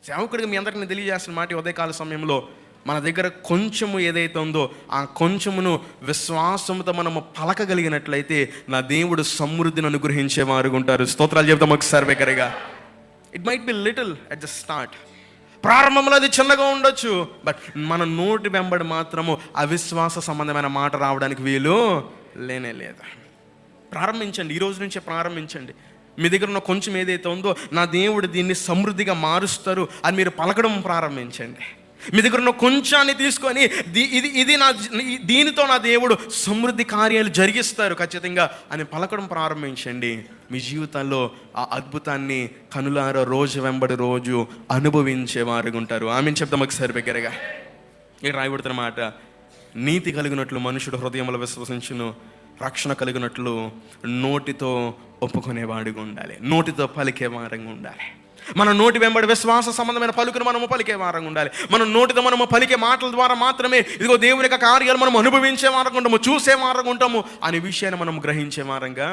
సేవకుడిగా మీ అందరికీ నేను తెలియజేస్తున్న మాట ఈ ఉదయకాల సమయంలో మన దగ్గర కొంచెము ఏదైతే ఉందో ఆ కొంచెమును విశ్వాసంతో మనము పలకగలిగినట్లయితే నా దేవుడు సమృద్ధిని అనుగ్రహించేవారు ఉంటారు. స్తోత్రాలు చెప్తాం ఒకసారి బిగ్గరగా. It might be little at the start, ప్రారంభంలో అది చిన్నగా ఉండొచ్చు, బట్ మన నోటి వెంబడి మాత్రము అవిశ్వాస సంబంధమైన మాట రావడానికి వీలు లేనే లేదు. ప్రారంభించండి, ఈ రోజు నుంచే ప్రారంభించండి. మీ దగ్గర ఉన్న కొంచెం ఏదైతే ఉందో నా దేవుడు దీన్ని సమృద్ధిగా మారుస్తారు అని మీరు పలకడం ప్రారంభించండి. మీ దగ్గర ఉన్న కొంచాన్ని తీసుకొని దీనితో నా దేవుడు సమృద్ధి కార్యాలు జరిగిస్తారు ఖచ్చితంగా అని పలకడం ప్రారంభించండి. మీ జీవితాల్లో ఆ అద్భుతాన్ని కనులారా రోజు వెంబడి రోజు అనుభవించేవారుగా ఉంటారు. ఆమెను చెప్తాం ఒకసారి బిగ్గరగా. ఇక్కడ రాయబడుతున్న మాట, నీతి కలిగినట్లు మనుషుడు హృదయంలో విశ్వసించును, రక్షణ కలిగినట్లు నోటితో ఒప్పుకునేవాడిగా ఉండాలి, నోటితో పలికే వారంగా ఉండాలి. మన నోటి వెంబడి విశ్వాస సంబంధమైన పలుకును మనము పలికే వారంగా ఉండాలి. మన నోటితో మనము పలికే మాటల ద్వారా మాత్రమే ఇదిగో దేవుని యొక్క కార్యాలు మనం అనుభవించే వారంగా ఉంటాము, చూసే వారంగా ఉంటాము అనే విషయాన్ని మనం గ్రహించే వారంగా